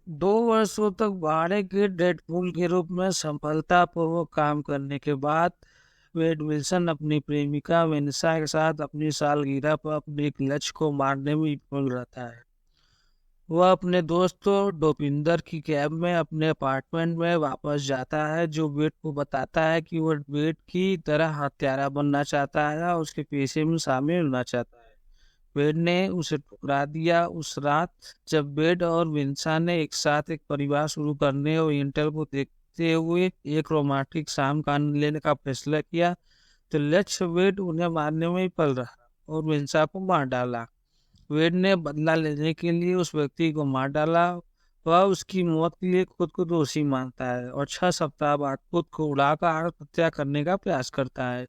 2 वर्षों तक भाड़े के डेडपूल के रूप में सफलतापूर्वक काम करने के बाद वेड विल्सन अपनी प्रेमिका वेनेसा के साथ अपनी सालगिरह पर अपने एक लक्ष्य को मारने में विफल रहता है। वह अपने दोस्तों डोपिंदर की कैब में अपने अपार्टमेंट में वापस जाता है, जो वेड को बताता है कि वह वेड की तरह हत्यारा बनना चाहता है और उसके पेशे में शामिल होना चाहता है। वेड ने उसे ठुकरा दिया उस रात जब वेड और विंसा ने एक साथ एक परिवार शुरू करने और इंटर को देखते हुए एक रोमांटिक शाम का आनंद लेने का फैसला किया, तो लक्ष्य वेड उन्हें मारने में ही पल रहा और विंसा को मार डाला। वेड ने बदला लेने के लिए उस व्यक्ति को मार डाला। वह उसकी मौत के लिए खुद को दोषी मानता है और 6 सप्ताह बाद खुद को उड़ाकर आत्महत्या करने का प्रयास करता है।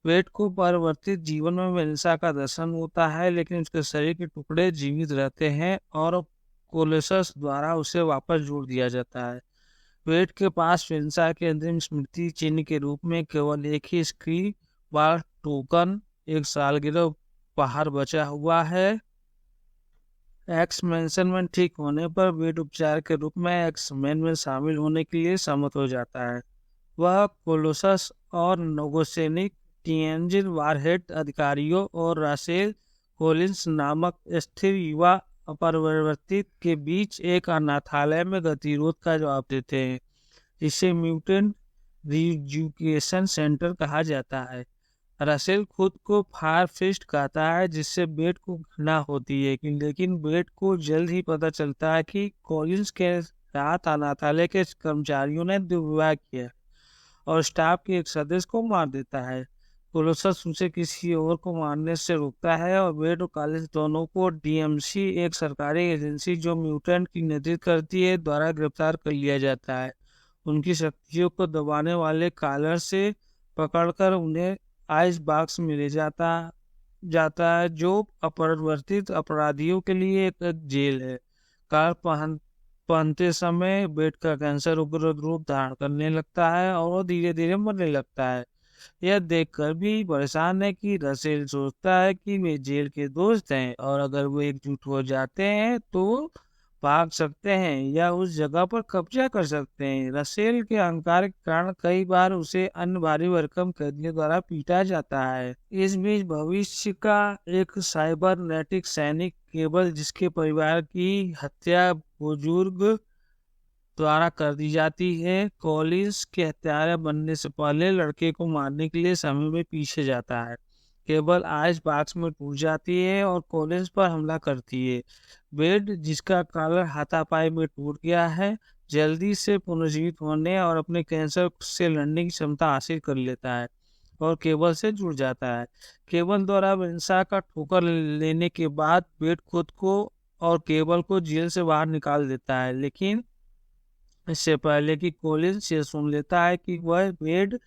वेड को परिवर्तित जीवन में मेलिसा का दर्शन होता है, लेकिन उसके शरीर के टुकड़े जीवित रहते हैं और कोलोसस द्वारा उसे वापस जोड़ दिया जाता है। वेड के पास मेलिसा के अंतिम स्मृति चिन्ह के रूप में केवल एक ही स्क्री वाल टोकन, एक सालगिरह उपहार बचा हुआ है। एक्स मेंशन में ठीक होने पर वेड उपचार के रूप में एक्स मैन में शामिल होने के लिए सहमत हो जाता है। वह कोलोसस और नोगोसेनिक टीएनजिन वारहेड अधिकारियों और रासेल कोलिंस नामक स्थिर युवा अपरिवर्तित के बीच एक अनाथालय में गतिरोध का जवाब देते हैं, जिसे म्यूटेंट रीएजुकेशन सेंटर कहा जाता है। रसेल खुद को फायर फिस्ट कहता है, जिससे बेट को घृणा होती है, लेकिन बेट को जल्द ही पता चलता है कि कॉलिंस के साथ अनाथालय के कर्मचारियों ने दुर्व्यवहार किया और स्टाफ के एक सदस्य को मार देता है। कोलोसस उसे किसी और को मारने से रोकता है और बेट और कॉलिंस दोनों को डीएमसी, एक सरकारी एजेंसी जो म्यूटेंट की नेतृत्व करती है, द्वारा गिरफ्तार कर लिया जाता है। उनकी शक्तियों को दबाने वाले कॉलर से पकड़कर उन्हें आइस बॉक्स में ले जाता है, जो अपरिवर्तित अपराधियों के लिए एक जेल है। कार पहनते समय बेट का कैंसर उग्र रूप धारण करने लगता है और वो धीरे धीरे मरने लगता है। यह देखकर भी परेशान है कि रसेल सोचता है कि वे जेल के दोस्त हैं और अगर वे एकजुट हो जाते हैं तो भाग सकते हैं या उस जगह पर कब्जा कर सकते हैं। रसेल के अहंकार के कारण कई बार उसे अन्य भारी भरकम कैदियों द्वारा पीटा जाता है। इस बीच भविष्य का एक साइबरनेटिक सैनिक केबल, जिसके परिवार की हत्या बुजुर्ग द्वारा कर दी जाती है, कॉलिंस के हत्यारा बनने से पहले लड़के को मारने के लिए समय में पीछे जाता है। केबल आइस बॉक्स में टूट जाती है और कॉलिंस पर हमला करती है। बेड, जिसका कॉलर हाथापाई में टूट गया है, जल्दी से पुनर्जीवित होने और अपने कैंसर से लड़ने की क्षमता हासिल कर लेता है और केबल से जुड़ जाता है। केबल द्वारा हिंसा का ठोकर लेने के बाद बेड खुद को और केबल को जेल से बाहर निकाल देता है, लेकिन इससे पहले कि कॉलिंस ये सुन लेता है कि वह बेड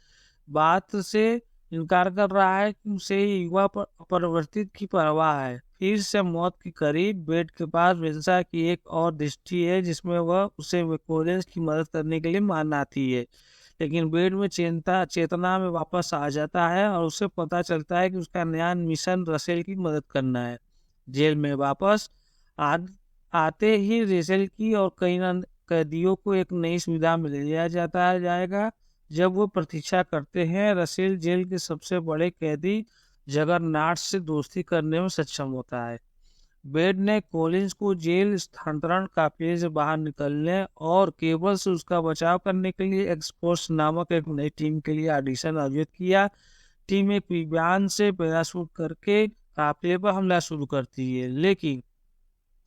बात से इनकार कर रहा है कि उसे युवा पर अपरिवर्तित की परवाह है। फिर से मौत के करीब बेड के पास विंसा की एक और दृष्टि है, जिसमें वह उसे कॉलिंस की मदद करने के लिए मारना आती है, लेकिन बेड में चेतना में वापस आ जाता है और उसे पता चलता है कि उसका नया मिशन रसेल की मदद करना है। जेल में वापस आ, आते ही रेचल की और कई कैदियों को एक नई सुविधा में ले लिया जाएगा। जब वो प्रतीक्षा करते हैं, रसेल जेल के सबसे बड़े कैदी जगरनाट से दोस्ती करने में सक्षम होता है। बेड ने कॉलिंस को जेल स्थानांतरण काफिले से बाहर निकलने और केबल से उसका बचाव करने के लिए एक्सपोर्स नामक एक नई टीम के लिए ऑडिशन आयोजित किया। टीम एक विमान से पैराशूट करके काफिले पर हमला शुरू करती है, लेकिन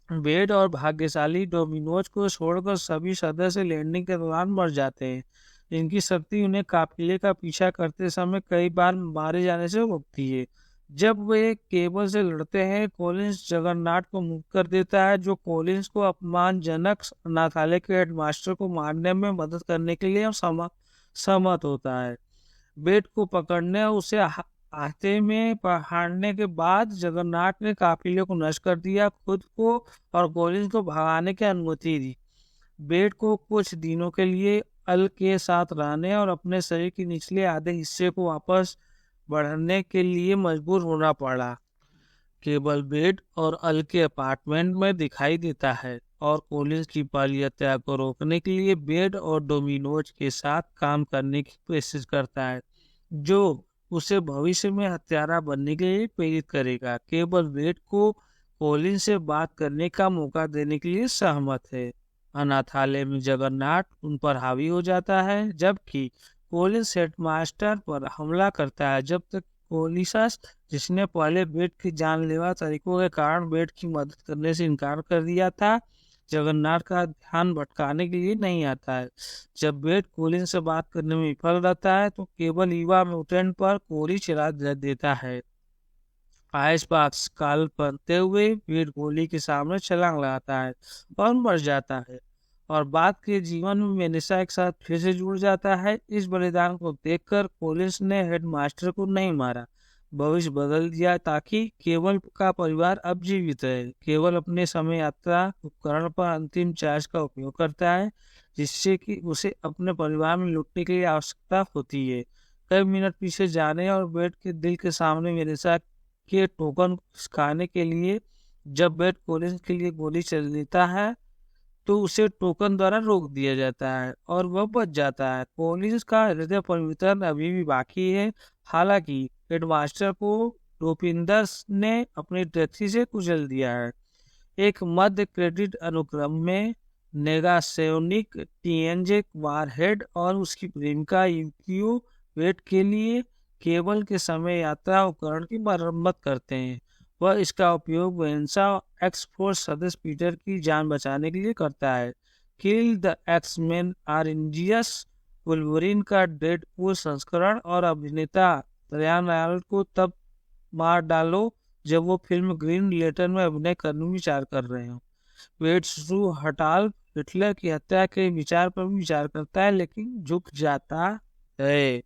बेड और भाग्यशाली डोमिनोज को छोड़कर सभी सदस्य लैंडिंग के दौरान मर जाते हैं। इनकी शक्ति उन्हें काफिले का पीछा करते समय कई बार मारे जाने से रोकती है। जब वे केबल से लड़ते हैं, कॉलिंस जगरनाट को मुक्त कर देता है, जो कॉलिंस को अपमानजनक अनाथालय के हेडमास्टर को मारने में मदद करने के लिए सहमत होता है। बेट को पकड़ने और उसे हाथे में पहाड़ने के बाद जगन्नाथ ने काफिले को नष्ट कर दिया, खुद को और कॉलिंस को भगाने की अनुमति दी। बेट को कुछ दिनों के लिए अल के साथ रहने और अपने शरीर के निचले आधे हिस्से को वापस बढ़ने के लिए मजबूर होना पड़ा। केबल बेड और अल के अपार्टमेंट में दिखाई देता है और कोलिंस की पहली हत्या को रोकने के लिए वेड और डोमिनोज के साथ काम करने की कोशिश करता है, जो उसे भविष्य में हत्यारा बनने के लिए प्रेरित करेगा। केवल वेड को कोलिंस से बात करने का मौका देने के लिए सहमत है। अनाथालय में जगन्नाथ उन पर हावी हो जाता है, जबकि कोलिंस हेडमास्टर पर हमला करता है। जब तक कोलिसस, जिसने पहले बेट की जानलेवा तरीकों के कारण बेट की मदद करने से इनकार कर दिया था, जगन्नाथ का ध्यान भटकाने के लिए नहीं आता है। जब बेट कोलिन से बात करने में विफल रहता है तो केवल युवा म्यूटेंट पर गोली चला देता है। आइस बॉक्स काल बनते हुए बेट गोली के सामने छलांग लगाता है और मर जाता है, और बाद के जीवन में वेनिसा के साथ फिर से जुड़ जाता है। इस बलिदान को देखकर कोलिंस ने हेडमास्टर को नहीं मारा, भविष्य बदल दिया ताकि केवल का परिवार अब जीवित रहे। केवल अपने समय यात्रा उपकरण पर अंतिम चार्ज का उपयोग करता है, जिससे कि उसे अपने परिवार में लुटने के लिए आवश्यकता होती है। कई मिनट पीछे जाने और बेट के दिल के सामने वेनिसा के टोकन खाने के लिए जब बेट कोलिंस के लिए गोली चल देता है तो उसे टोकन द्वारा रोक दिया जाता है और वह बच जाता है। कोलिंस का हृदय परिवर्तन अभी भी बाकी है, हालांकि हेडमास्टर को रूपिंदर्स ने अपनी टैक्सी से कुचल दिया है। एक मध्य क्रेडिट अनुक्रम में नेगासोनिक टीएनजे वारहेड और उसकी प्रेमिका यूकियो वेट के लिए केबल के समय यात्रा उपकरण की मरम्मत करते हैं। वह इसका उपयोग वेंसा एक्स फोर्स सदस्य पीटर की जान बचाने के लिए करता है। Kill the X-Men are ingenious Wolverine का डेडपूल संस्करण और अभिनेता रयान रेनॉल्ड्स को तब मार डालो जब वो फिल्म ग्रीन लेटर में अभिनय करने विचार कर रहे हो। वेड शुरू हटाल हिटलर की हत्या के विचार पर भी विचार करता है, लेकिन झुक जाता है।